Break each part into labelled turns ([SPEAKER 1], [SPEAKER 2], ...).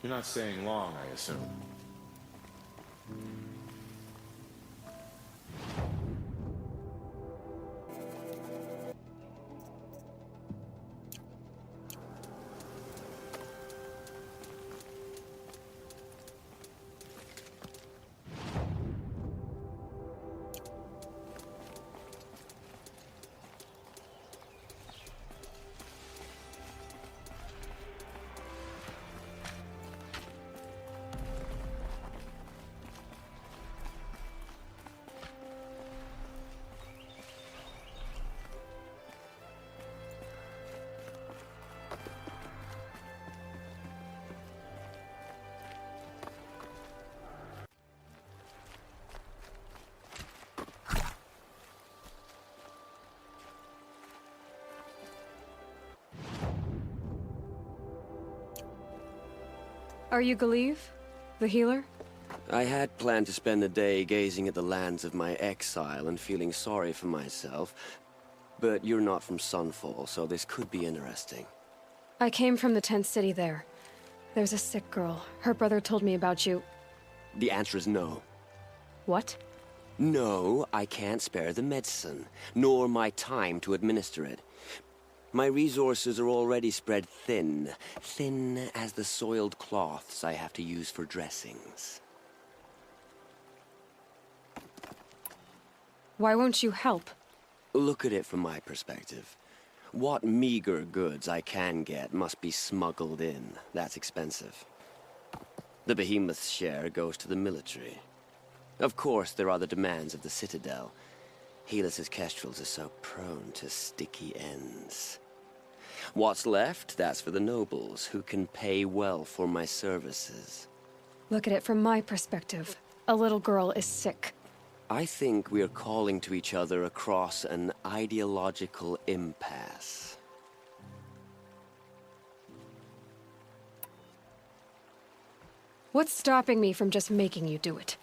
[SPEAKER 1] You're not staying long, I assume.
[SPEAKER 2] Are you Galeev, the healer?
[SPEAKER 3] I had planned to spend the day gazing at the lands of my exile and feeling sorry for myself, but you're not from Sunfall, so this could be interesting.
[SPEAKER 2] I came from the tent city there. There's a sick girl. Her brother told me about you.
[SPEAKER 3] The answer is no.
[SPEAKER 2] What?
[SPEAKER 3] No, I can't spare the medicine, nor my time to administer it. My resources are already spread thin, thin as the soiled cloths I have to use for dressings.
[SPEAKER 2] Why won't you help?
[SPEAKER 3] Look at it from my perspective. What meager goods I can get must be smuggled in. That's expensive. The behemoth's share goes to the military. Of course, there are the demands of the Citadel. Helis' kestrels are so prone to sticky ends. What's left, that's for the nobles, who can pay well for my services.
[SPEAKER 2] Look at it from my perspective. A little girl is sick.
[SPEAKER 3] I think we are calling to each other across an ideological impasse.
[SPEAKER 2] What's stopping me from just making you do it?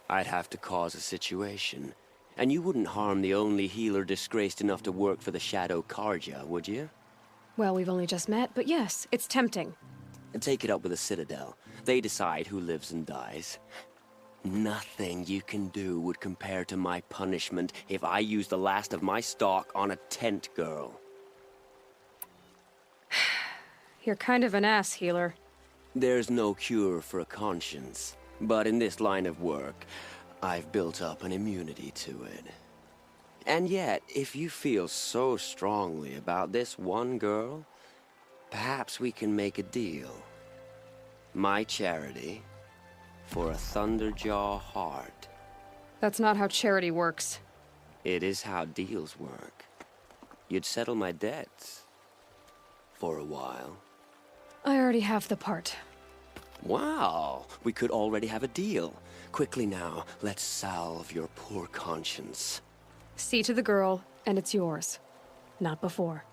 [SPEAKER 3] I'd have to cause a situation. And you wouldn't harm the only healer disgraced enough to work for the Shadow Karja, would you?
[SPEAKER 2] Well, we've only just met, but yes, it's tempting.
[SPEAKER 3] Take it up with the Citadel. They decide who lives and dies. Nothing you can do would compare to my punishment if I use the last of my stock on a tent girl.
[SPEAKER 2] You're kind of an ass, healer.
[SPEAKER 3] There's no cure for a conscience, but in this line of work, I've built up an immunity to it. And yet, if you feel so strongly about this one girl, perhaps we can make a deal. My charity for a Thunderjaw heart.
[SPEAKER 2] That's not how charity works.
[SPEAKER 3] It is how deals work. You'd settle my debts. For a while.
[SPEAKER 2] I already have the part.
[SPEAKER 3] Wow, we could already have a deal. Quickly now, let's salve your poor conscience.
[SPEAKER 2] See to the girl, and it's yours. Not before.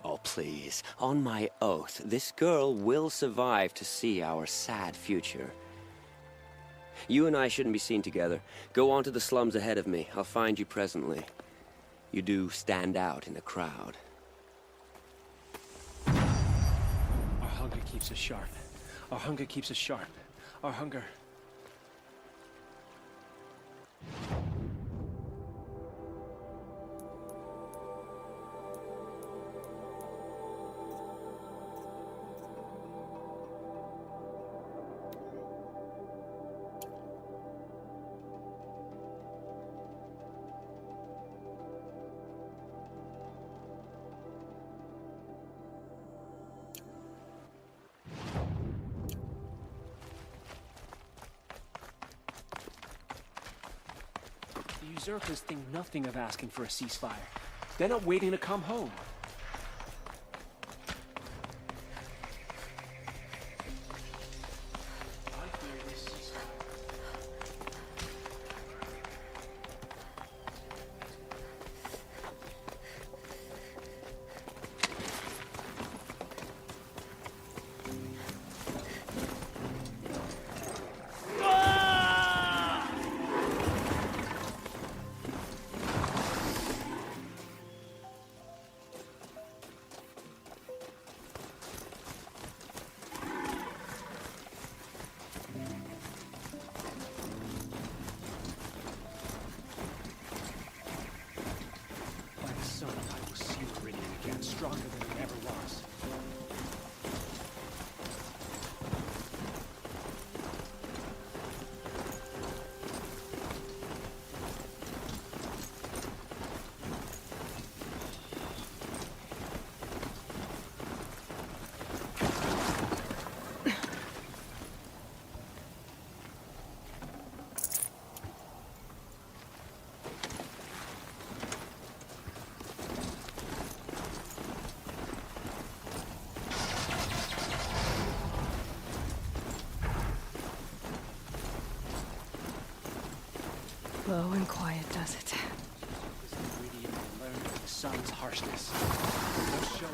[SPEAKER 3] Oh, please. On my oath, this girl will survive to see our sad future. You and I shouldn't be seen together. Go on to the slums ahead of me. I'll find you presently. You do stand out in a crowd.
[SPEAKER 4] Our hunger keeps us sharp. Our hunger keeps us sharp. Our hunger... The usurpers think nothing of asking for a ceasefire. They're not waiting to come home.
[SPEAKER 2] Slow and quiet, does it?
[SPEAKER 4] This ingredient will learn the sun's harshness. Let's show it.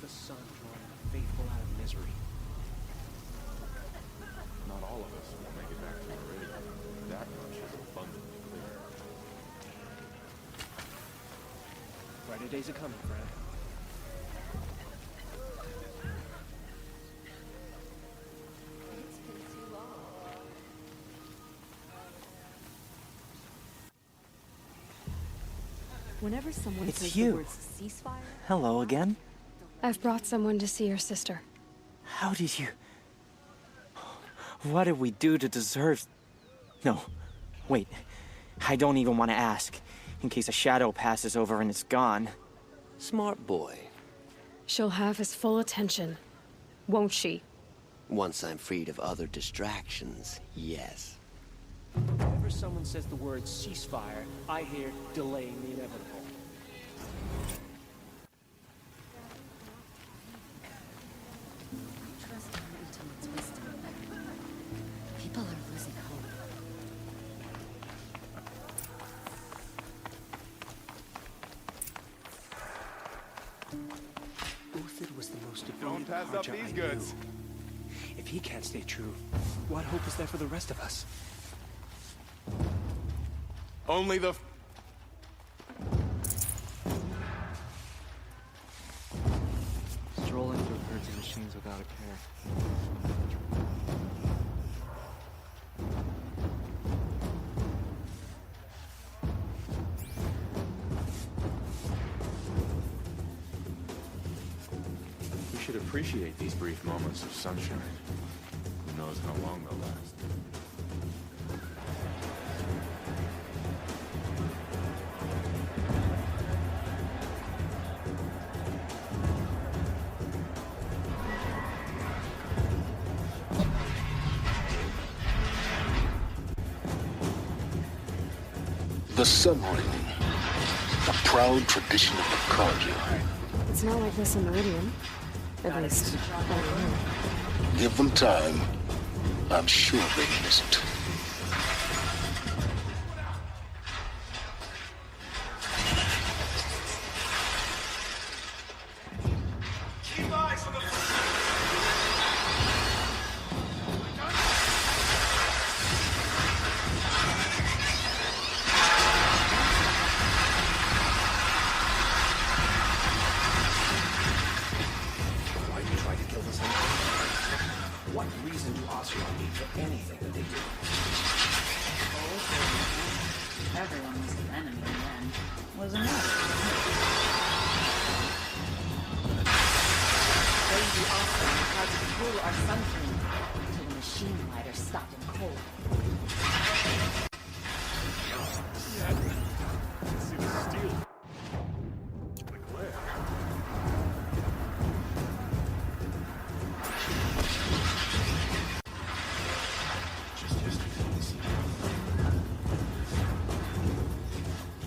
[SPEAKER 4] The sun drawing the faithful out of misery.
[SPEAKER 1] Not all of us will make it back to the radio. That much is abundantly clear.
[SPEAKER 4] Brighter days are coming, friend.
[SPEAKER 5] Whenever someone
[SPEAKER 6] It's
[SPEAKER 5] says
[SPEAKER 6] you.
[SPEAKER 5] the words ceasefire,
[SPEAKER 6] Hello again.
[SPEAKER 2] I've brought someone to see your sister.
[SPEAKER 6] How did you... What did we do to deserve... No, wait. I don't even want to ask, in case a shadow passes over and it's gone.
[SPEAKER 3] Smart boy.
[SPEAKER 2] She'll have his full attention, won't she?
[SPEAKER 3] Once I'm freed of other distractions, yes.
[SPEAKER 4] Whenever someone says the word ceasefire, I hear delaying the inevitable.
[SPEAKER 5] trust in Ultimate's wisdom. People are losing hope.
[SPEAKER 4] Uthid was the most
[SPEAKER 1] Don't
[SPEAKER 4] devoted
[SPEAKER 1] pass up
[SPEAKER 4] Carja
[SPEAKER 1] these
[SPEAKER 4] I
[SPEAKER 1] goods.
[SPEAKER 4] knew. If he can't stay true, what hope is there for the rest of us?
[SPEAKER 1] Only the...
[SPEAKER 7] Strolling through herds of machines without a care.
[SPEAKER 1] We should appreciate these brief moments of sunshine. Who knows how long they'll last.
[SPEAKER 8] The Sun Ring, a proud tradition of the Carja.
[SPEAKER 2] It's not like this in Meridian. At least, not here.
[SPEAKER 8] Give them time. I'm sure they miss it.
[SPEAKER 4] Why do you try to kill us anyway? What reason do Oseron need for anything that they do?
[SPEAKER 5] Everyone was an enemy in the end. Wasn't it? Crazy awesome tried to pull our sun king until the machine rider stopped him cold.
[SPEAKER 1] See the steel. The glare. Just yesterday's.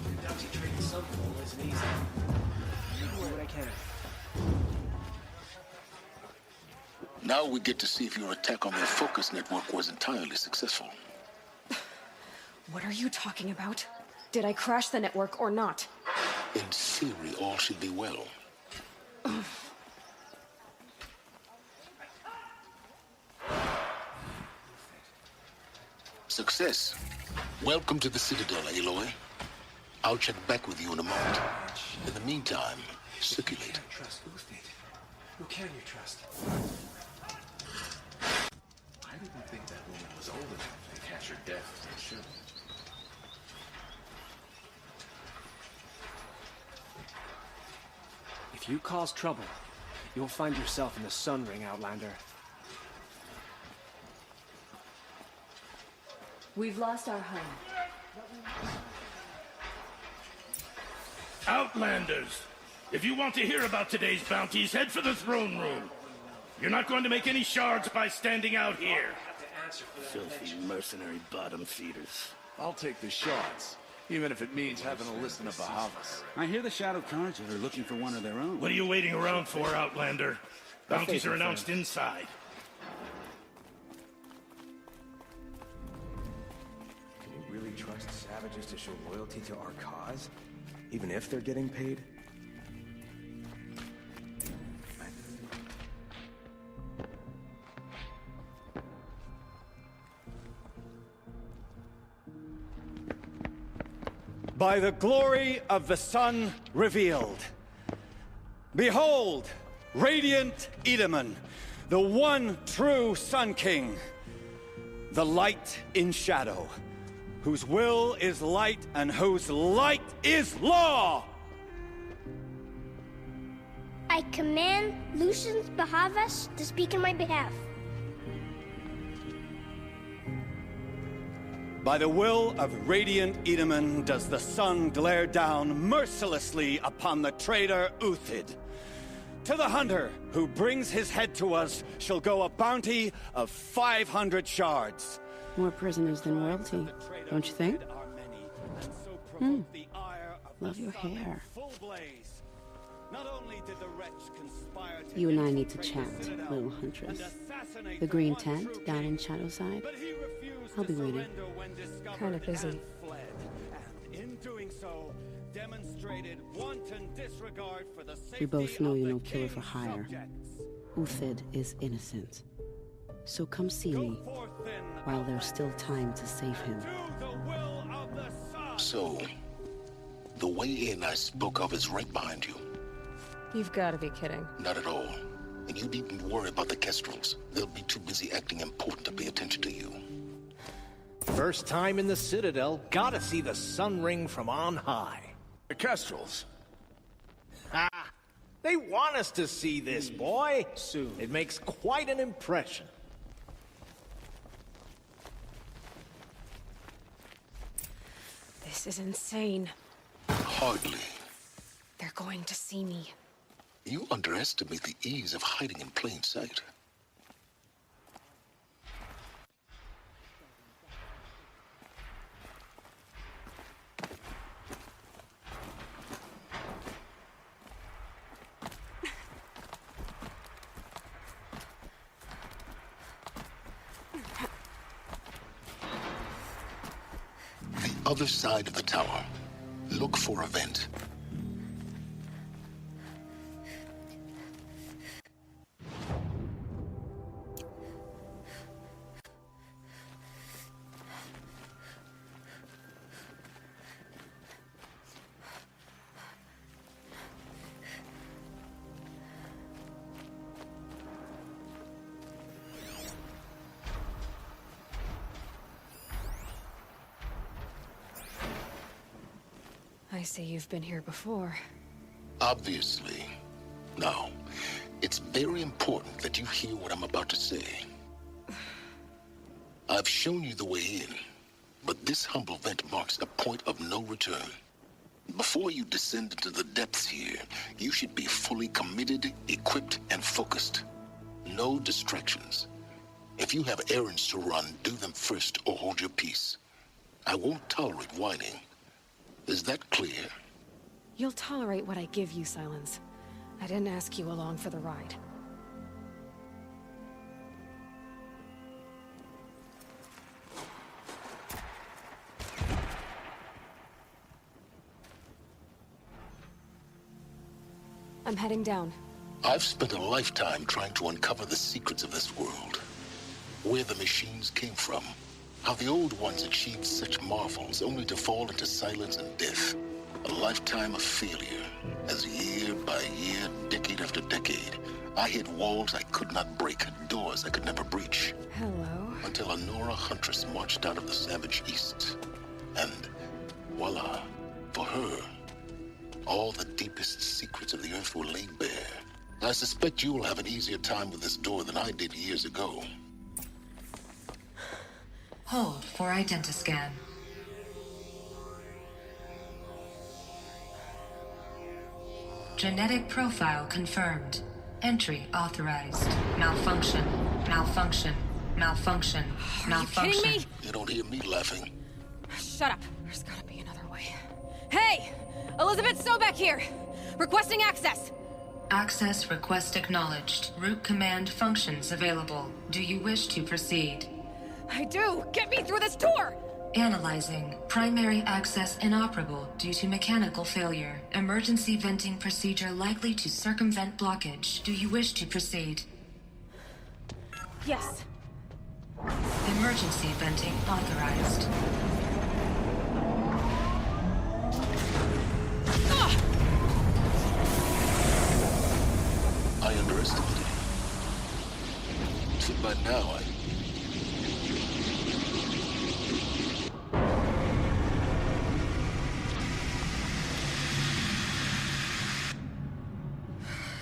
[SPEAKER 4] Conducting trading sun flow isn't easy. Do what I can.
[SPEAKER 8] Now we get to see if your attack on their focus network was entirely successful.
[SPEAKER 2] What are you talking about? Did I crash the network or not?
[SPEAKER 8] In theory, all should be well. Success. Welcome to the Citadel, Aloy. I'll check back with you in a moment. In the meantime, circulate.
[SPEAKER 4] Trust Uthid. Who can you trust?
[SPEAKER 1] I didn't think that woman was old enough to catch her death as they should.
[SPEAKER 4] If you cause trouble, you'll find yourself in the Sun Ring, Outlander.
[SPEAKER 5] We've lost our home.
[SPEAKER 9] Outlanders! If you want to hear about today's bounties, head for the throne room. You're not going to make any shards by standing out here. Filthy mercenary bottom feeders.
[SPEAKER 10] I'll take the shards, even if it means having to listen to Bahavas.
[SPEAKER 11] I hear the Shadow Cards are looking for one of their own.
[SPEAKER 9] What are you waiting around for, Outlander? Bounties are announced inside.
[SPEAKER 12] Can you really trust savages to show loyalty to our cause? Even if they're getting paid?
[SPEAKER 13] By the glory of the sun revealed. Behold, radiant Edaman, the one true Sun King. The light in shadow, whose will is light and whose light is law!
[SPEAKER 14] I command Lucius Bahavas to speak in my behalf.
[SPEAKER 13] By the will of radiant Edaman does the sun glare down mercilessly upon the traitor Uthid. To the hunter who brings his head to us shall go a bounty of 500 shards.
[SPEAKER 15] More prisoners than royalty, don't you think? Love your hair. You and I need to chat, little huntress. The green tent down in Shadowside? I'll be waiting.
[SPEAKER 2] Kinda busy.
[SPEAKER 15] We both know you're no killer for hire. Uthid is innocent. So come see me, while there's still time to save him.
[SPEAKER 8] So, the way in I spoke of is right behind you.
[SPEAKER 2] You've got to be kidding.
[SPEAKER 8] Not at all. And you needn't worry about the Kestrels. They'll be too busy acting important to pay attention to you.
[SPEAKER 16] First time in the Citadel, gotta see the Sun Ring from on high.
[SPEAKER 10] The Kestrels.
[SPEAKER 16] Ha! They want us to see this, boy. Soon. It makes quite an impression.
[SPEAKER 2] This is insane.
[SPEAKER 8] Hardly.
[SPEAKER 2] They're going to see me.
[SPEAKER 8] You underestimate the ease of hiding in plain sight. The other side of the tower. Look for a vent.
[SPEAKER 2] I see you've been here before.
[SPEAKER 8] Obviously. Now, it's very important that you hear what I'm about to say. I've shown you the way in, but this humble vent marks a point of no return. Before you descend into the depths here, you should be fully committed, equipped, and focused. No distractions. If you have errands to run, do them first or hold your peace. I won't tolerate whining. Is that clear?
[SPEAKER 2] You'll tolerate what I give you, Silence. I didn't ask you along for the ride. I'm heading down.
[SPEAKER 8] I've spent a lifetime trying to uncover the secrets of this world. Where the machines came from. How the old ones achieved such marvels only to fall into silence and death. A lifetime of failure, as year by year, decade after decade, I hit walls I could not break, doors I could never breach.
[SPEAKER 2] Hello?
[SPEAKER 8] Until a Nora huntress marched out of the savage east. And voila, for her, all the deepest secrets of the Earth were laid bare. I suspect you will have an easier time with this door than I did years ago.
[SPEAKER 17] Hold for identiscan. Genetic profile confirmed. Entry authorized. Malfunction. Malfunction. Malfunction. Malfunction.
[SPEAKER 2] Are you kidding me?
[SPEAKER 8] You don't hear me laughing.
[SPEAKER 2] Shut up. There's gotta be another way. Hey! Elizabeth Sobek here! Requesting access!
[SPEAKER 17] Access request acknowledged. Root command functions available. Do you wish to proceed?
[SPEAKER 2] I do! Get me through this door!
[SPEAKER 17] Analyzing. Primary access inoperable due to mechanical failure. Emergency venting procedure likely to circumvent blockage. Do you wish to proceed?
[SPEAKER 2] Yes.
[SPEAKER 17] Emergency venting authorized.
[SPEAKER 8] I underestimated you. So by now,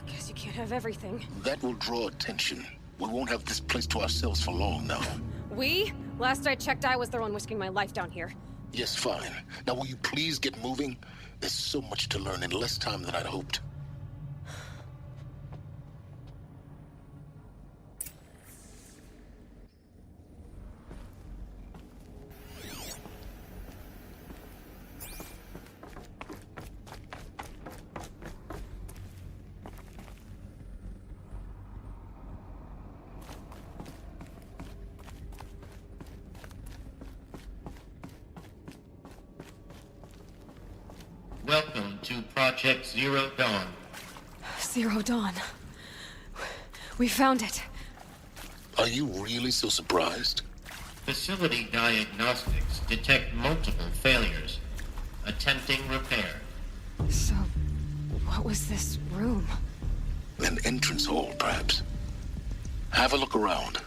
[SPEAKER 2] Guess you can't have everything.
[SPEAKER 8] that will draw attention. We won't have this place to ourselves for long now.
[SPEAKER 2] We? Last I checked, I was the one risking my life down here.
[SPEAKER 8] Yes, fine. Now will you please get moving? There's so much to learn in less time than I'd hoped.
[SPEAKER 18] Welcome to Project Zero Dawn.
[SPEAKER 2] Zero Dawn. We found it.
[SPEAKER 8] Are you really so surprised?
[SPEAKER 18] Facility diagnostics detect multiple failures. Attempting repair.
[SPEAKER 2] So, what was this room?
[SPEAKER 8] An entrance hall, perhaps. Have a look around.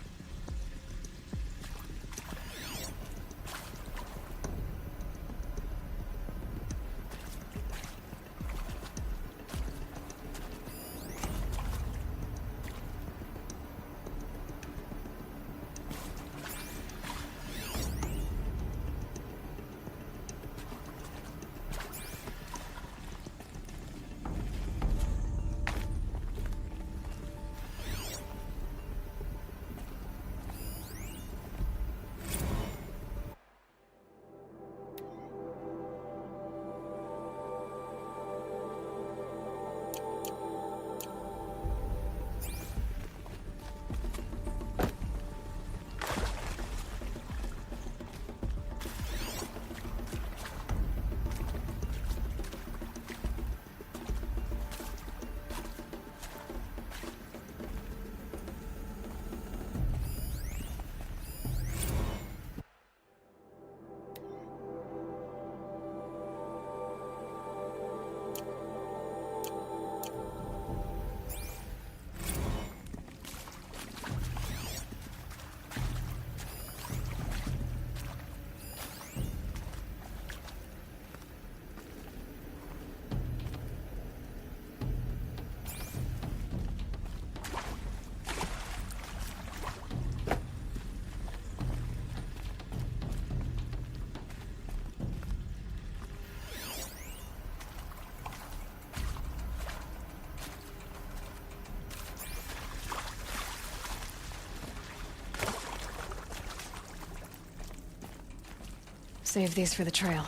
[SPEAKER 2] Save these for the trail.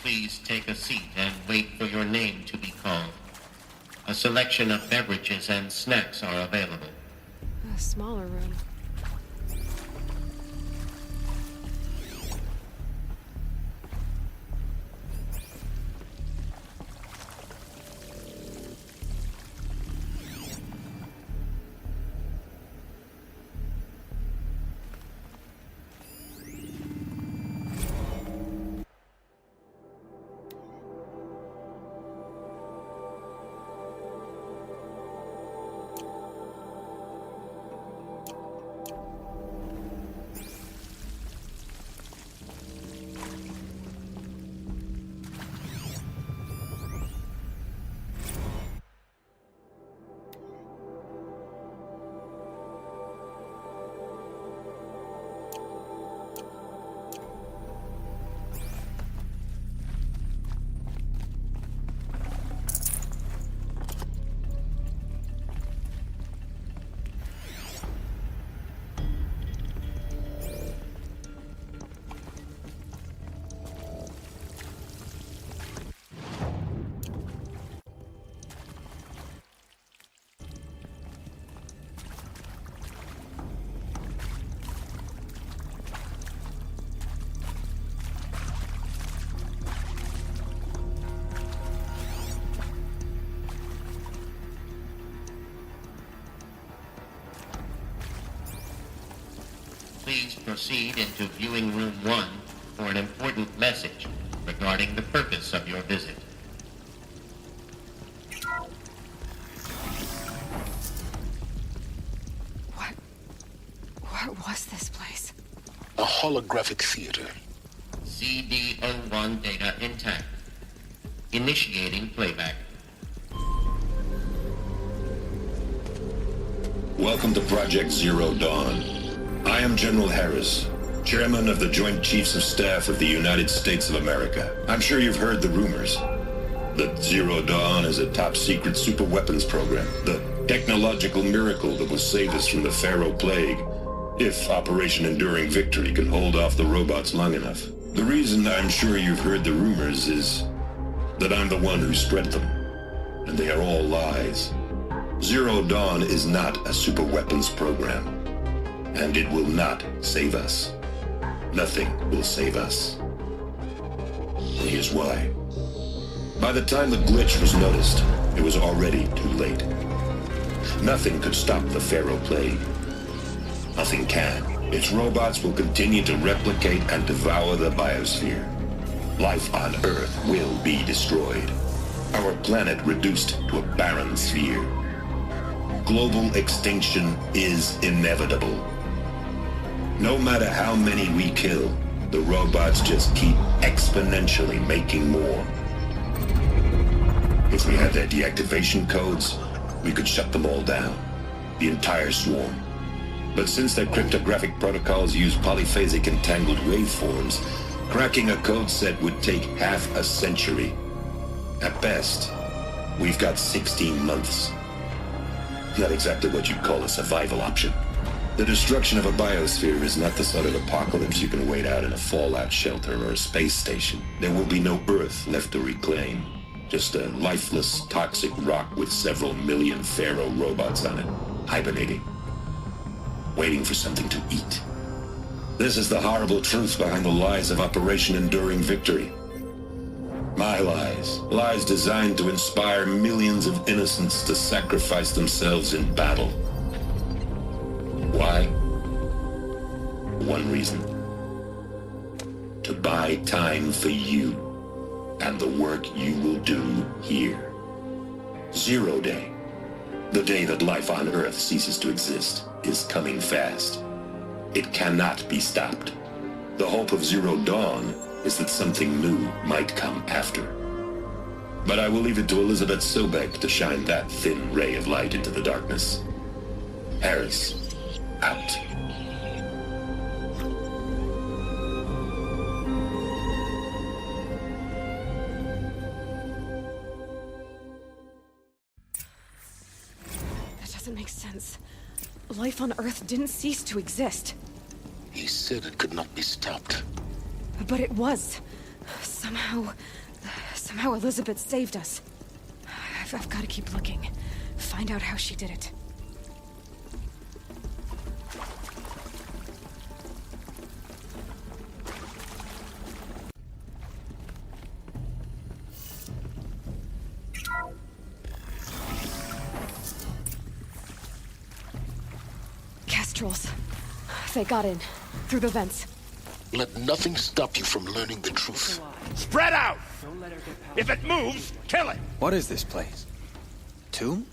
[SPEAKER 18] Please take a seat and wait for your name to be called. A selection of beverages and snacks are available.
[SPEAKER 2] A smaller room.
[SPEAKER 18] Please proceed into viewing room 1 for an important message regarding the purpose of your visit.
[SPEAKER 2] What was this place?
[SPEAKER 8] A holographic theater.
[SPEAKER 18] CD01 data intact. Initiating playback.
[SPEAKER 19] Welcome to Project Zero Dawn. I am General Harris, Chairman of the Joint Chiefs of Staff of the United States of America. I'm sure you've heard the rumors that Zero Dawn is a top-secret superweapons program, the technological miracle that will save us from the Pharaoh Plague, if Operation Enduring Victory can hold off the robots long enough. The reason I'm sure you've heard the rumors is that I'm the one who spread them, and they are all lies. Zero Dawn is not a superweapons program, and it will not save us. Nothing will save us. And here's why. By the time the glitch was noticed, it was already too late. Nothing could stop the Pharaoh Plague. Nothing can. Its robots will continue to replicate and devour the biosphere. Life on Earth will be destroyed. Our planet reduced to a barren sphere. Global extinction is inevitable. No matter how many we kill, the robots just keep exponentially making more. If we had their deactivation codes, we could shut them all down. The entire swarm. But since their cryptographic protocols use polyphasic entangled waveforms, cracking a code set would take half a century. At best, we've got 16 months. Not exactly what you'd call a survival option. The destruction of a biosphere is not the sort of apocalypse you can wait out in a fallout shelter or a space station. There will be no Earth left to reclaim. Just a lifeless, toxic rock with several million Pharaoh robots on it, hibernating. Waiting for something to eat. This is the horrible truth behind the lies of Operation Enduring Victory. My lies. Lies designed to inspire millions of innocents to sacrifice themselves in battle. Why? One reason. To buy time for you and the work you will do here. Zero Day. The day that life on Earth ceases to exist is coming fast. It cannot be stopped. The hope of Zero Dawn is that something new might come after. But I will leave it to Elizabeth Sobek to shine that thin ray of light into the darkness. Harris, out.
[SPEAKER 2] That doesn't make sense. Life on Earth didn't cease to exist.
[SPEAKER 8] He said it could not be stopped.
[SPEAKER 2] But it was. Somehow Elizabeth saved us. I've got to keep looking. Find out how she did it. Kestrels. They got in. Through the vents.
[SPEAKER 8] Let nothing stop you from learning the truth.
[SPEAKER 9] Spread out! If it moves, kill it!
[SPEAKER 12] What is this place? Tomb?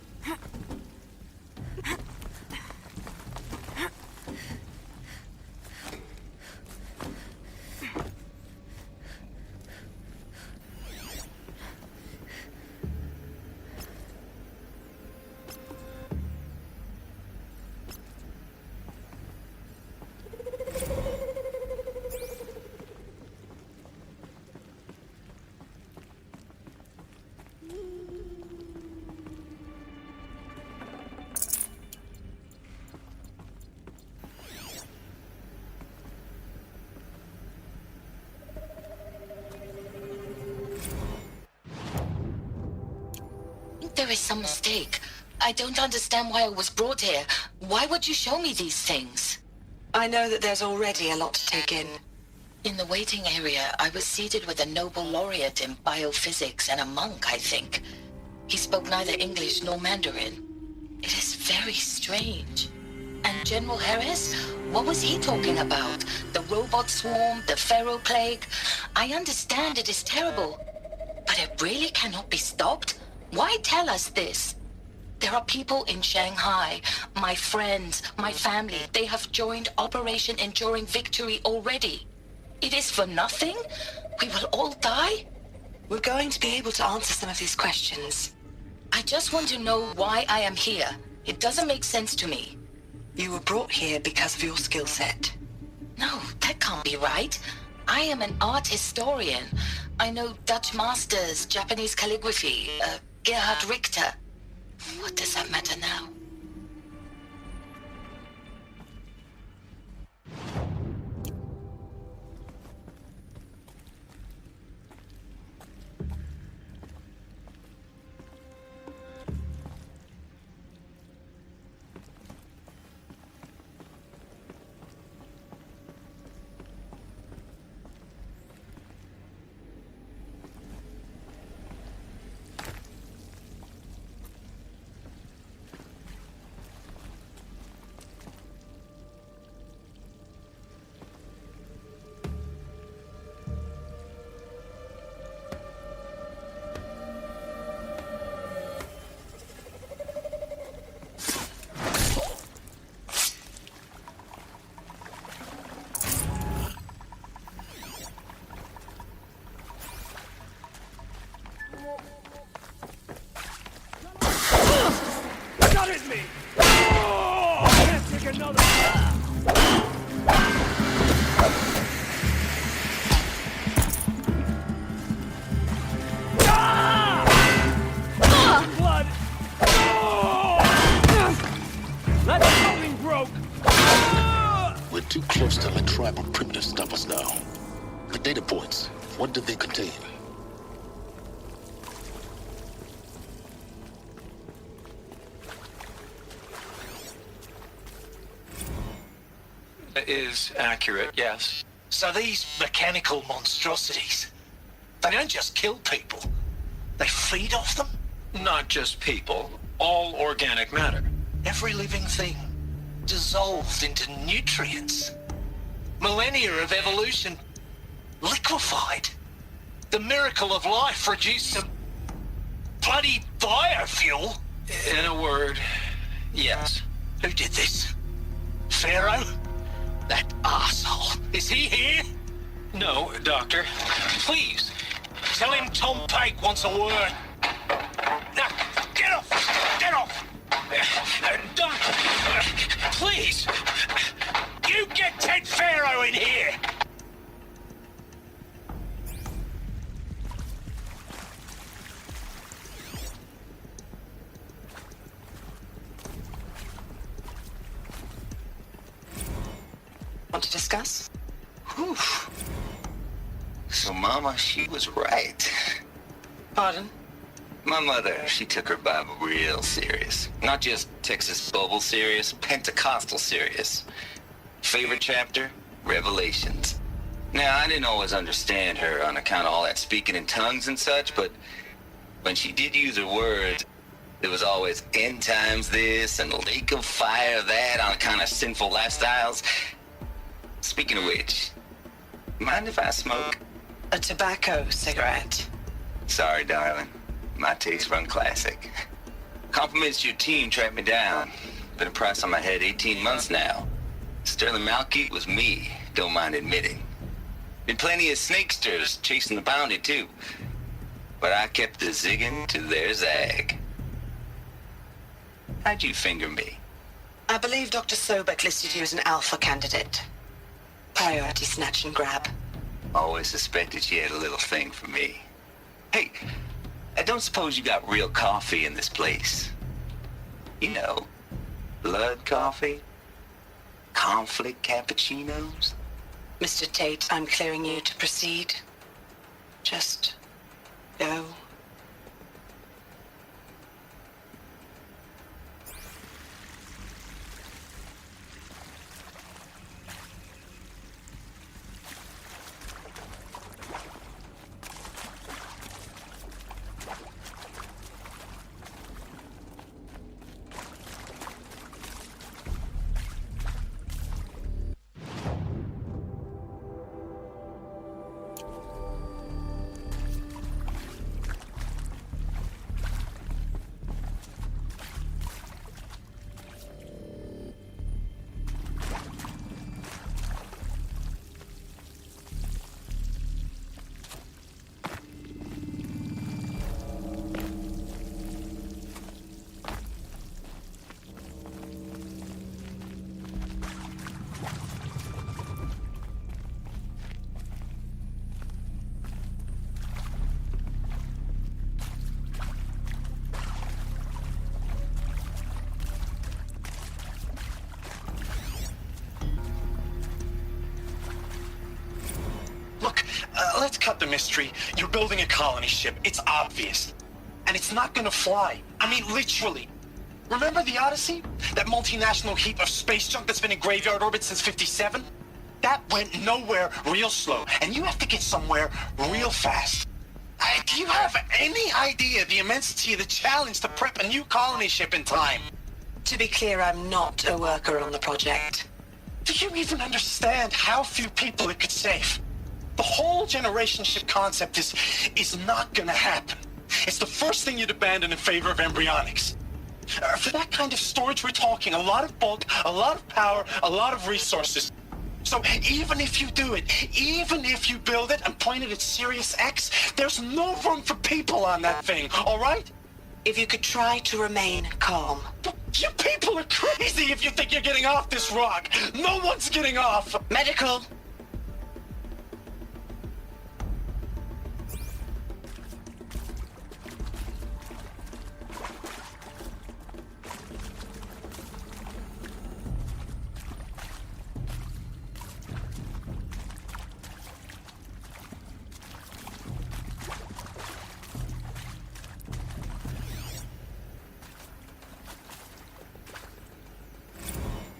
[SPEAKER 20] There is some mistake. I don't understand why I was brought here. Why would you show me these things?
[SPEAKER 21] I know that there's already a lot to take in.
[SPEAKER 20] In the waiting area, I was seated with a Nobel laureate in biophysics and a monk, I think. He spoke neither English nor Mandarin. It is very strange. And General Harris? What was he talking about? The robot swarm, the Pharaoh plague? I understand it is terrible, but it really cannot be stopped? Why tell us this? There are people in Shanghai, my friends, my family. They have joined Operation Enduring Victory already. It is for nothing? We will all die?
[SPEAKER 21] We're going to be able to answer some of these questions.
[SPEAKER 20] I just want to know why I am here. It doesn't make sense to me.
[SPEAKER 21] You were brought here because of your skill set.
[SPEAKER 20] No, that can't be right. I am an art historian. I know Dutch masters, Japanese calligraphy, Gerhard Richter. What does that matter now?
[SPEAKER 8] Too close to let tribal primitives stop us now. The data points, what do they contain?
[SPEAKER 6] Is accurate, yes.
[SPEAKER 22] So these mechanical monstrosities, they don't just kill people, they feed off them?
[SPEAKER 6] Not just people, all organic matter.
[SPEAKER 22] Every living thing dissolved into nutrients. Millennia of evolution liquefied. The miracle of life reduced to bloody biofuel.
[SPEAKER 6] In a word, yes.
[SPEAKER 22] Who did this? Pharaoh? That arsehole. Is he here?
[SPEAKER 6] No, Doctor.
[SPEAKER 22] Please, tell him Tom Paech wants a word. Now, get off! Get off! Doctor, please! You get Ted Pharaoh in here!
[SPEAKER 21] Want to discuss?
[SPEAKER 22] Whew.
[SPEAKER 23] So, Mama, she was right.
[SPEAKER 21] Pardon?
[SPEAKER 23] My mother, she took her Bible real serious. Not just Texas Bible serious, Pentecostal serious. Favorite chapter? Revelations. Now, I didn't always understand her on account of all that speaking in tongues and such, but when she did use her words, there was always end times this and lake of fire that on account of sinful lifestyles. Speaking of which, mind if I smoke?
[SPEAKER 21] A tobacco cigarette.
[SPEAKER 23] Sorry, darling. My taste run classic. Compliments to your team tracked me down. Been a price on my head 18 months now. Sterling Malkeet was me, don't mind admitting. Been plenty of snakesters chasing the bounty too. But I kept the zigging to their zag. How'd you finger me?
[SPEAKER 21] I believe Dr. Sobek listed you as an alpha candidate. Priority snatch and grab.
[SPEAKER 23] Always suspected she had a little thing for me. Hey, I don't suppose you got real coffee in this place. You know, blood coffee? Conflict cappuccinos?
[SPEAKER 21] Mr. Tate, I'm clearing you to proceed. Just go.
[SPEAKER 1] cut the mystery. You're building a colony ship. It's obvious. And it's not gonna fly. I mean, literally. Remember the Odyssey? That multinational heap of space junk that's been in graveyard orbit since 57? That went nowhere real slow. And you have to get somewhere real fast. Do you have any idea the immensity of the challenge to prep a new colony ship in time?
[SPEAKER 21] To be clear, I'm not a worker on the project.
[SPEAKER 1] Do you even understand how few people it could save? The whole generation ship concept is not gonna happen. It's the first thing you'd abandon in favor of embryonics. For that kind of storage, we're talking a lot of bulk, a lot of power, a lot of resources. So even if you do it, even if you build it and point it at Sirius X, there's no room for people on that thing, all right?
[SPEAKER 21] If you could try to remain calm.
[SPEAKER 1] You people are crazy if you think you're getting off this rock. No one's getting off.
[SPEAKER 21] Medical.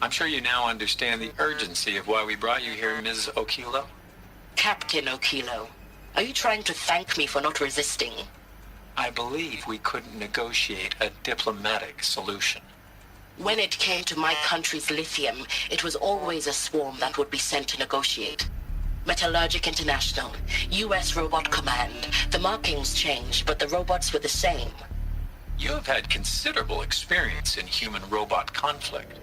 [SPEAKER 6] I'm sure you now understand the urgency of why we brought you here, Ms. Okilo.
[SPEAKER 20] Captain Okilo, are you trying to thank me for not resisting?
[SPEAKER 6] I believe we couldn't negotiate a diplomatic solution.
[SPEAKER 20] When it came to my country's lithium, it was always a swarm that would be sent to negotiate. Metallurgic International, U.S. Robot Command. The markings changed, but the robots were the same.
[SPEAKER 6] You have had considerable experience in human-robot conflict.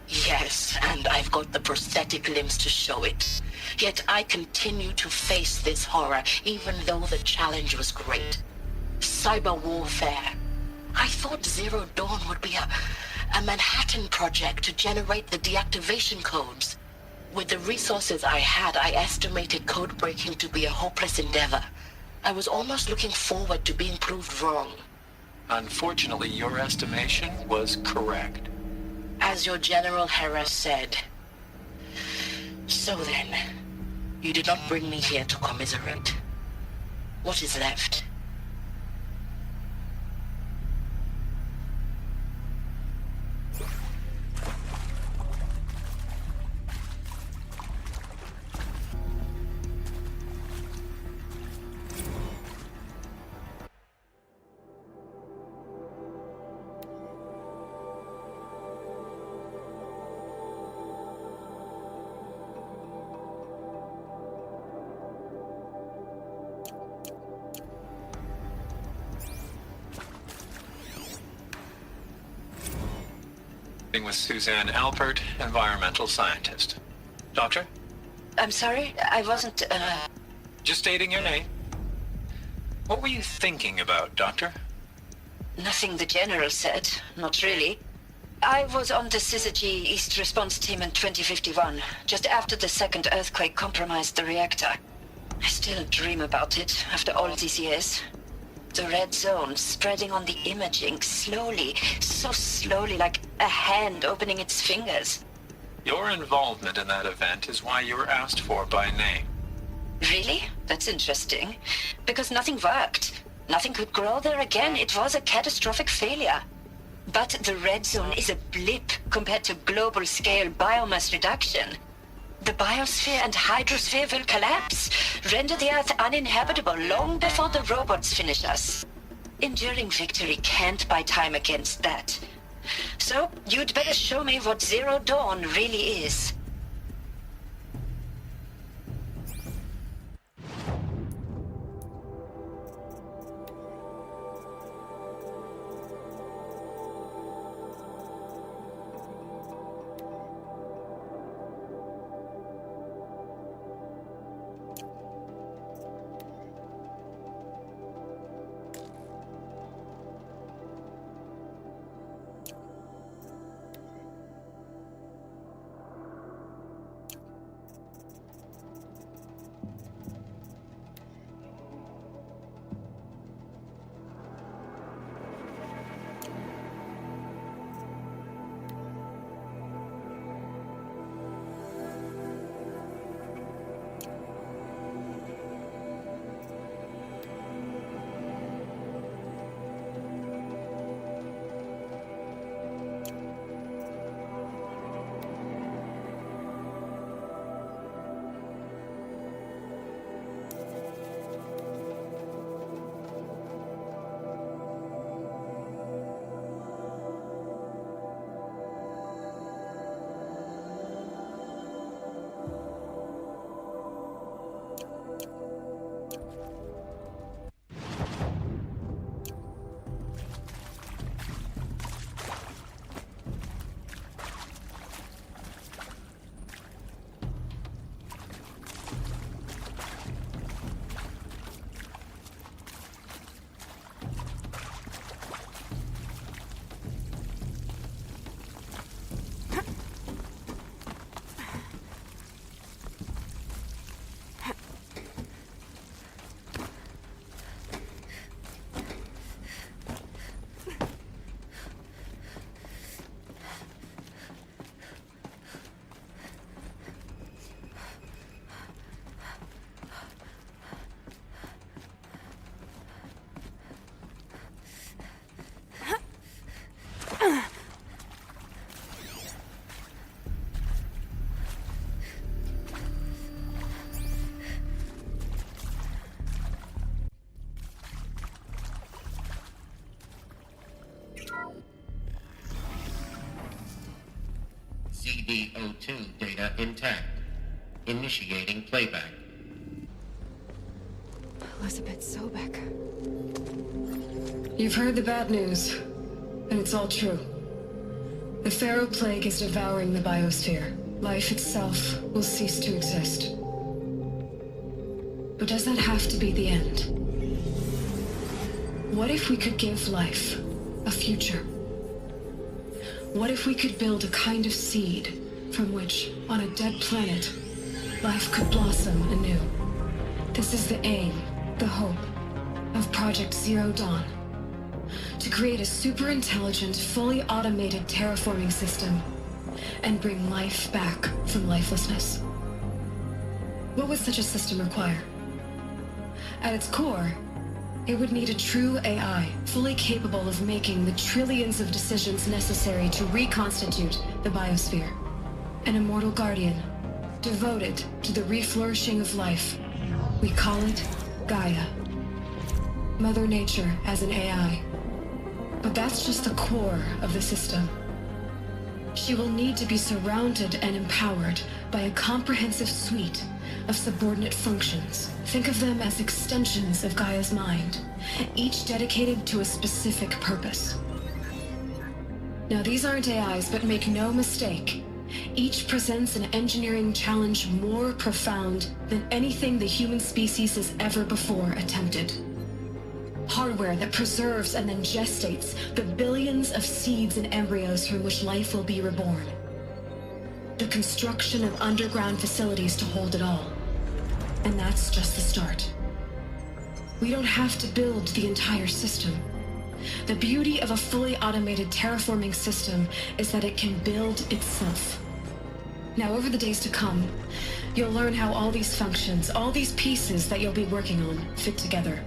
[SPEAKER 20] Yes, and I've got the prosthetic limbs to show it. Yet I continue to face this horror, even though the challenge was great. Cyber warfare. I thought Zero Dawn would be a Manhattan project to generate the deactivation codes. With the resources I had, I estimated code breaking to be a hopeless endeavor. I was almost looking forward to being proved wrong.
[SPEAKER 6] Unfortunately, your estimation was correct.
[SPEAKER 20] As your General Hera said. So then, you did not bring me here to commiserate. What is left?
[SPEAKER 6] With Susanne Alpert, environmental scientist. Doctor?
[SPEAKER 20] I'm sorry, I wasn't,
[SPEAKER 6] Just stating your name. What were you thinking about, Doctor?
[SPEAKER 3] Nothing the General said, not really. I was on the Syzygy East Response Team in 2051, just after the second earthquake compromised the reactor. I still dream about it, after all these years. The red zone spreading on the imaging, slowly, so slowly, like a hand opening its fingers.
[SPEAKER 6] Your involvement in that event is why you were asked for by name.
[SPEAKER 3] Really? That's interesting. Because nothing worked. Nothing could grow there again. It was a catastrophic failure. But the red zone is a blip compared to global-scale biomass reduction. The biosphere and hydrosphere will collapse, render the Earth uninhabitable long before the robots finish us. Enduring victory can't buy time against that. So, you'd better show me what Zero Dawn really is.
[SPEAKER 18] PDO2 data intact. Initiating playback.
[SPEAKER 2] Elizabeth Sobek.
[SPEAKER 17] You've heard the bad news, and it's all true. The Pharaoh Plague is devouring the biosphere. Life itself will cease to exist. But does that have to be the end? What if we could give life a future? What if we could build a kind of seed from which, on a dead planet, life could blossom anew? This is the aim, the hope, of Project Zero Dawn. To create a super-intelligent, fully automated terraforming system and bring life back from lifelessness. What would such a system require? At its core, it would need a true AI, fully capable of making the trillions of decisions necessary to reconstitute the biosphere. An immortal guardian, devoted to the reflourishing of life. We call it Gaia. Mother Nature as an AI. But that's just the core of the system. She will need to be surrounded and empowered by a comprehensive suite of subordinate functions. Think of them as extensions of Gaia's mind, each dedicated to a specific purpose. Now, these aren't AIs, but make no mistake, each presents an engineering challenge more profound than anything the human species has ever before attempted. Hardware that preserves and then gestates the billions of seeds and embryos from which life will be reborn. The construction of underground facilities to hold it all. And that's just the start. We don't have to build the entire system. The beauty of a fully automated terraforming system is that it can build itself. Now, over the days to come, you'll learn how all these functions, all these pieces that you'll be working on, fit together.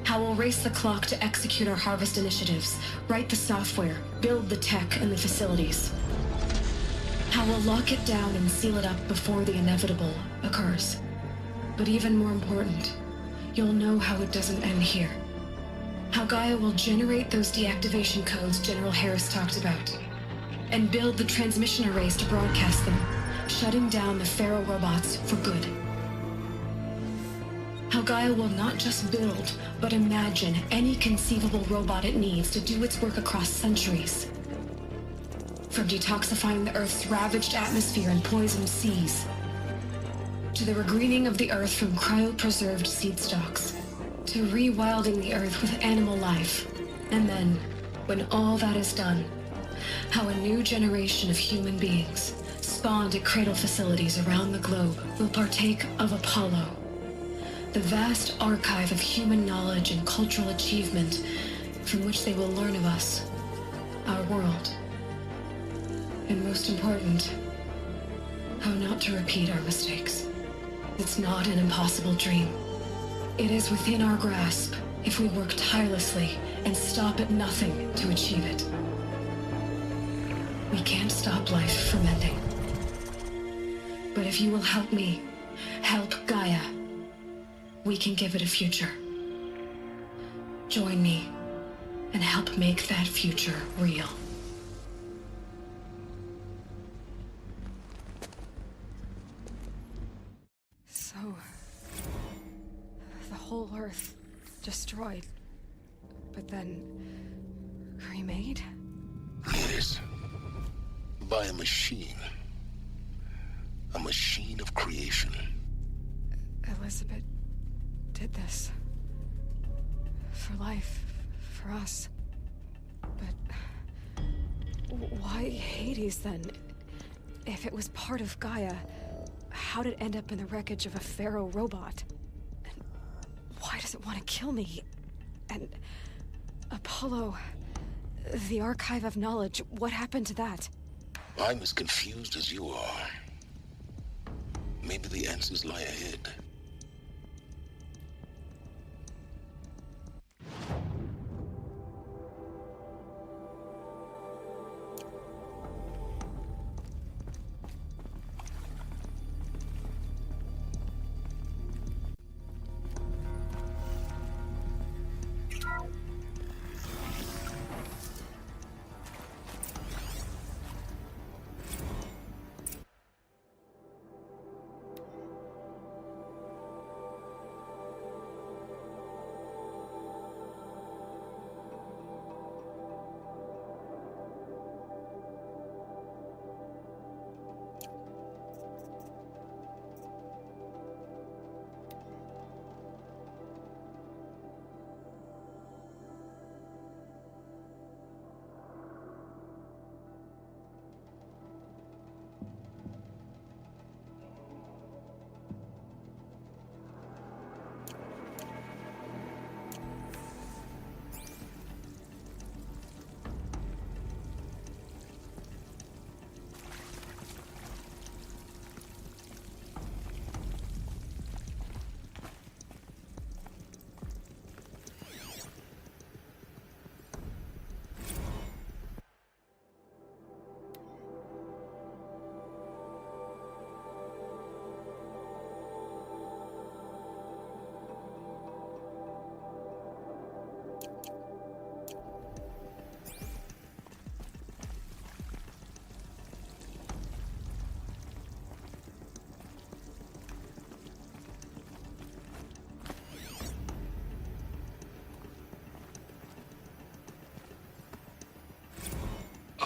[SPEAKER 17] How we'll race the clock to execute our harvest initiatives, write the software, build the tech and the facilities. How we'll lock it down and seal it up before the inevitable occurs. But even more important, you'll know how it doesn't end here. How Gaia will generate those deactivation codes General Harris talked about, and build the transmission arrays to broadcast them, shutting down the Pharaoh robots for good. How Gaia will not just build, but imagine any conceivable robot it needs to do its work across centuries. From detoxifying the Earth's ravaged atmosphere and poisoned seas, to the regreening of the Earth from cryopreserved seed stalks, to rewilding the Earth with animal life. And then, when all that is done, how a new generation of human beings, spawned at cradle facilities around the globe, will partake of Apollo, the vast archive of human knowledge and cultural achievement from which they will learn of us, our world. And most important, how not to repeat our mistakes. It's not an impossible dream. It is within our grasp if we work tirelessly and stop at nothing to achieve it. We can't stop life from ending. But if you will help me, help Gaia, we can give it a future. Join me and help make that future real.
[SPEAKER 2] So, the whole Earth destroyed, but then remade?
[SPEAKER 8] Yes. By a machine. A machine of creation.
[SPEAKER 2] Elizabeth did this. For life, for us. But why Hades then? If it was part of Gaia, how did it end up in the wreckage of a Pharaoh robot? And why does it want to kill me? And Apollo, the archive of knowledge, what happened to that?
[SPEAKER 8] I'm as confused as you are. Maybe the answers lie ahead.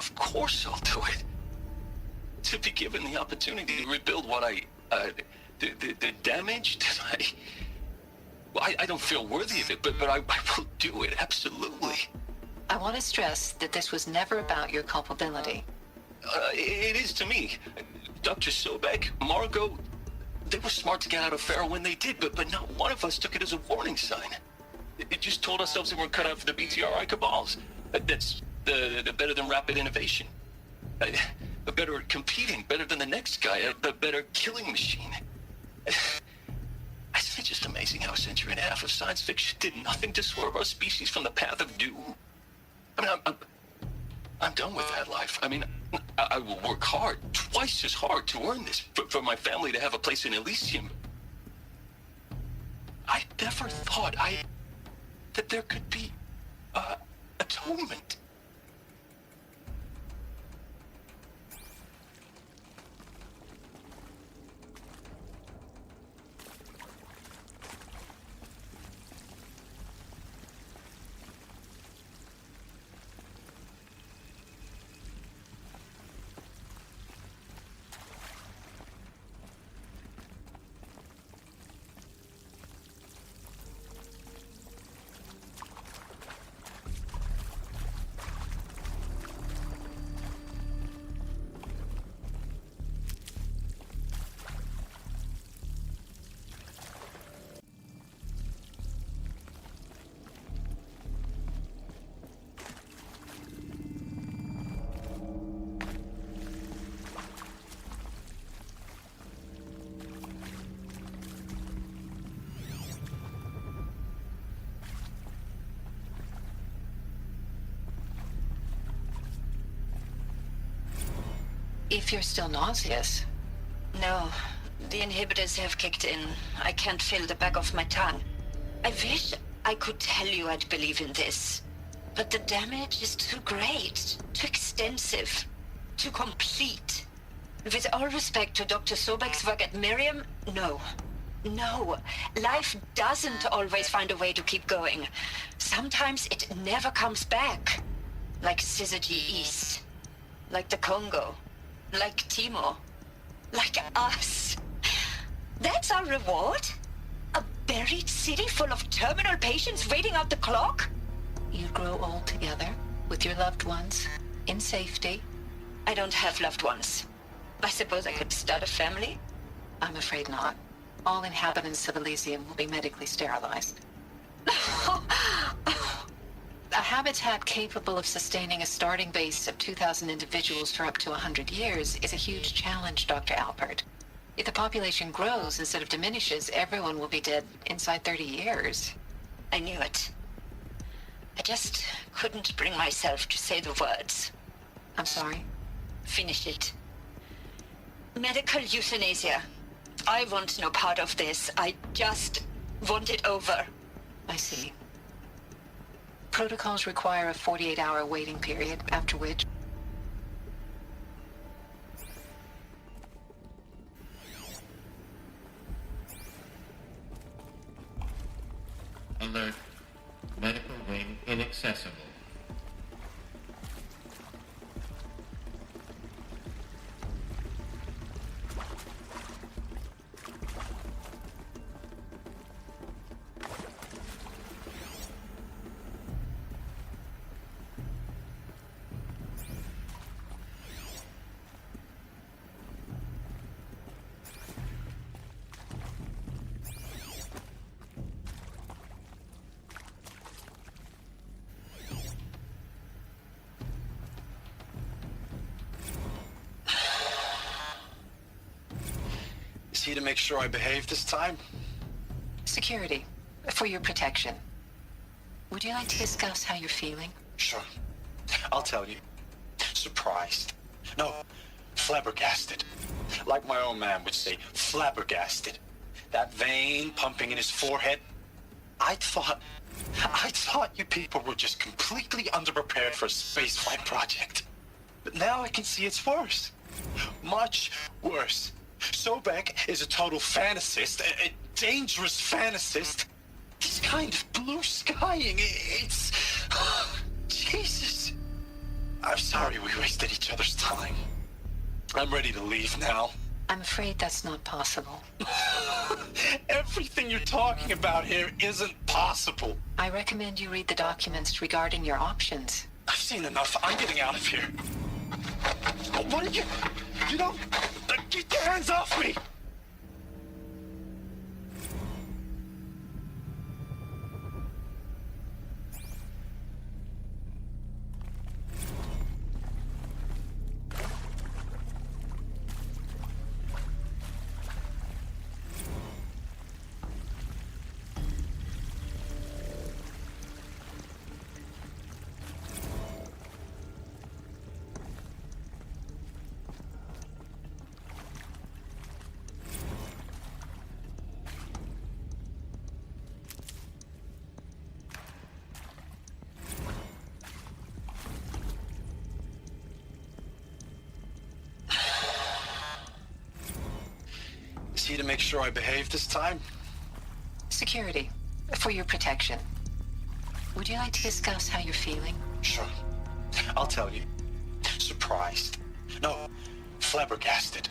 [SPEAKER 8] Of course I'll do it. To be given the opportunity to rebuild what the damage that I don't feel worthy of it, but I will do it, absolutely.
[SPEAKER 20] I want to stress that this was never about your culpability.
[SPEAKER 8] It is to me. Dr. Sobek, Margot, they were smart to get out of Pharaoh when they did, but not one of us took it as a warning sign. It just told ourselves that we're cut out for the BTRI cabals. That's the better than rapid innovation. Better at competing, better than the next guy, a better killing machine. It's just amazing how a century and a half of science fiction did nothing to swerve our species from the path of doom. I mean, I'm done with that life. I mean, I will work hard, twice as hard to earn this, for my family to have a place in Elysium. I never thought that there could be atonement.
[SPEAKER 20] If you're still nauseous.
[SPEAKER 3] No, the inhibitors have kicked in. I can't feel the back of my tongue. I wish I could tell you I'd believe in this. But the damage is too great, too extensive, too complete. With all respect to Dr. Sobek's work at Miriam, no. No, life doesn't always find a way to keep going. Sometimes it never comes back. Like Syzygy East. Like the Congo. Like Timor. Like us. That's our reward? A buried city full of terminal patients waiting out the clock?
[SPEAKER 20] You grow old together, with your loved ones, in safety.
[SPEAKER 3] I don't have loved ones. I suppose I could start a family?
[SPEAKER 20] I'm afraid not. All inhabitants of Elysium will be medically sterilized. A habitat capable of sustaining a starting base of 2,000 individuals for up to 100 years is a huge challenge, Dr. Alpert. If the population grows instead of diminishes, everyone will be dead inside 30 years.
[SPEAKER 3] I knew it. I just couldn't bring myself to say the words.
[SPEAKER 20] I'm sorry?
[SPEAKER 3] Finish it. Medical euthanasia. I want no part of this. I just want it over.
[SPEAKER 20] I see. Protocols require a 48-hour waiting period, after which...
[SPEAKER 18] Alert. Medical wing inaccessible.
[SPEAKER 1] Is he to make sure I behave this time?
[SPEAKER 20] Security. For your protection. Would you like to discuss how you're feeling?
[SPEAKER 1] Sure. I'll tell you. Surprised. No, flabbergasted. Like my old man would say, flabbergasted. That vein pumping in his forehead. I thought you people were just completely underprepared for a spaceflight project. But now I can see it's worse. Much worse. Sobek is a total fantasist, a dangerous fantasist. He's kind of blue skying. It's... Jesus. I'm sorry we wasted each other's time. I'm ready to leave now.
[SPEAKER 20] I'm afraid that's not possible.
[SPEAKER 1] Everything you're talking about here isn't possible.
[SPEAKER 20] I recommend you read the documents regarding your options.
[SPEAKER 1] I've seen enough. I'm getting out of here. What are you... You don't... Get your hands off me! Is he to make sure I behave this time?
[SPEAKER 20] Security, for your protection. Would you like to discuss how you're feeling?
[SPEAKER 1] Sure. I'll tell you. Surprised. No, flabbergasted.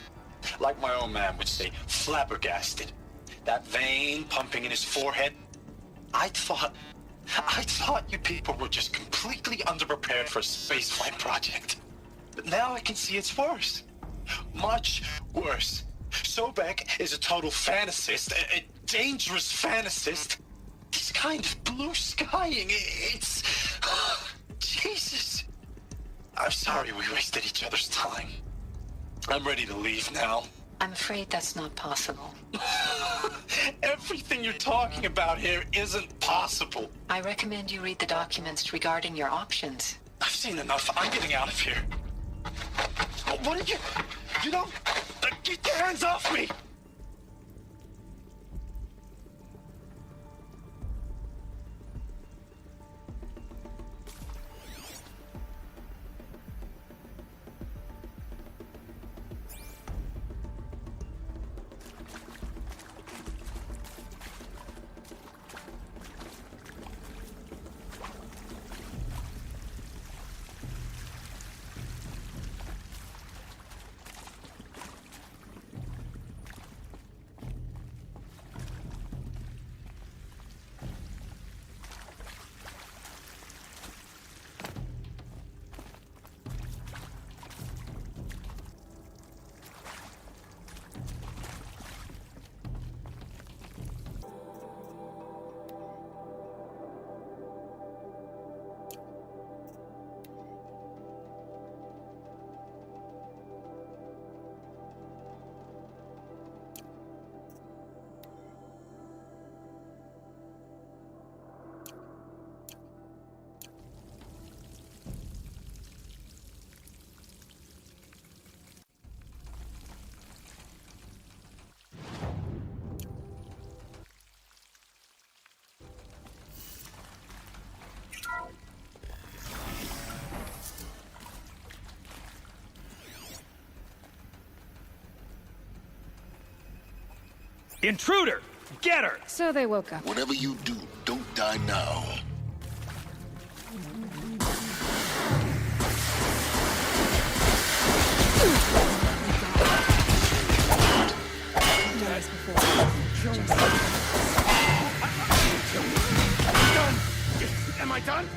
[SPEAKER 1] Like my own man would say, flabbergasted. That vein pumping in his forehead. I thought you people were just completely underprepared for a spaceflight project. But now I can see it's worse. Much worse. Sobek is a total fantasist, a dangerous fantasist. This kind of blue skying, it's... Jesus. I'm sorry we wasted each other's time. I'm ready to leave now.
[SPEAKER 20] I'm afraid that's not possible.
[SPEAKER 1] Everything you're talking about here isn't possible.
[SPEAKER 20] I recommend you read the documents regarding your options.
[SPEAKER 1] I've seen enough. I'm getting out of here. What are you... You don't... Get your hands off me!
[SPEAKER 4] Intruder! Get her!
[SPEAKER 2] So they woke up.
[SPEAKER 8] Whatever you do, don't die now.
[SPEAKER 9] Done! Am I done?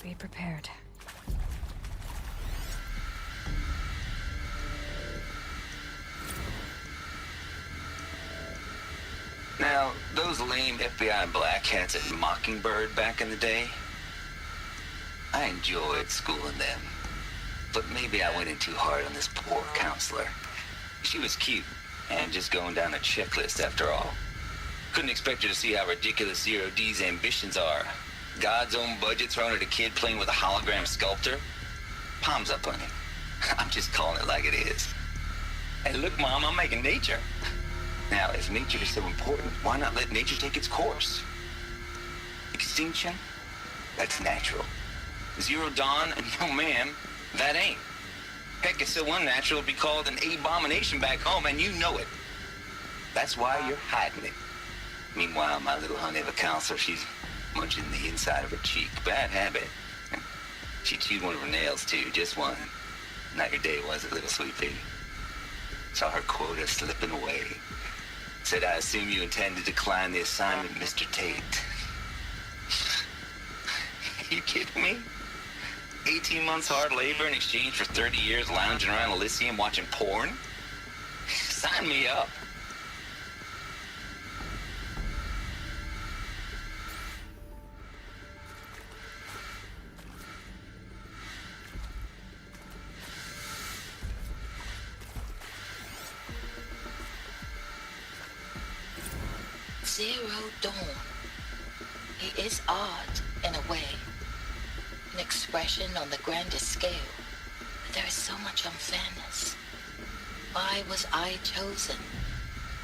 [SPEAKER 2] Be prepared.
[SPEAKER 23] Now, those lame FBI black hats at Mockingbird back in the day, I enjoyed schooling them. But maybe I went in too hard on this poor counselor. She was cute, and just going down a checklist after all. Couldn't expect her to see how ridiculous Zero D's ambitions are. God's own budget thrown at a kid playing with a hologram sculptor? Palms up on him. I'm just calling it like it is. Hey, look, Mom, I'm making nature. Now, if nature is so important, why not let nature take its course? Extinction? That's natural. Zero Dawn? No, ma'am, that ain't. Heck, it's so unnatural it'd be called an abomination back home, and you know it. That's why you're hiding it. Meanwhile, my little honey of a counselor, she's munching the inside of her cheek. Bad habit. She chewed one of her nails, too, just one. Not your day, was it, little sweet pea? Saw her quota slipping away. Said, I assume you intend to decline the assignment, Mr. Tate. You kidding me? 18 months hard labor in exchange for 30 years lounging around Elysium watching porn? Sign me up.
[SPEAKER 20] Zero Dawn. He is art, in a way. An expression on the grandest scale. But there is so much unfairness. Why was I chosen?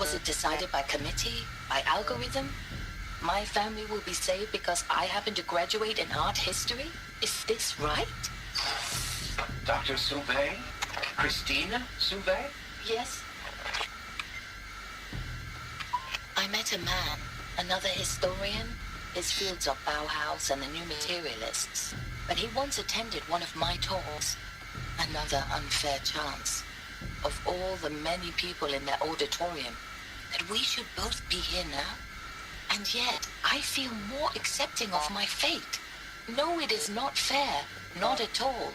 [SPEAKER 20] Was it decided by committee? By algorithm? My family will be saved because I happen to graduate in art history? Is this right?
[SPEAKER 22] Dr. Hsu-Vhey? Christina Hsu-Vhey?
[SPEAKER 20] Yes. I met a man, another historian. His fields are Bauhaus and the New Materialists. But he once attended one of my talks. Another unfair chance. Of all the many people in that auditorium, that we should both be here now. And yet, I feel more accepting of my fate. No, it is not fair. Not at all.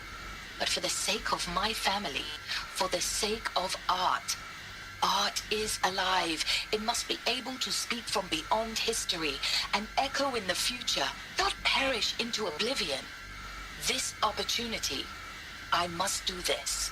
[SPEAKER 20] But for the sake of my family, for the sake of art. Art is alive. It must be able to speak from beyond history and echo in the future, not perish into oblivion. This opportunity, I must do this.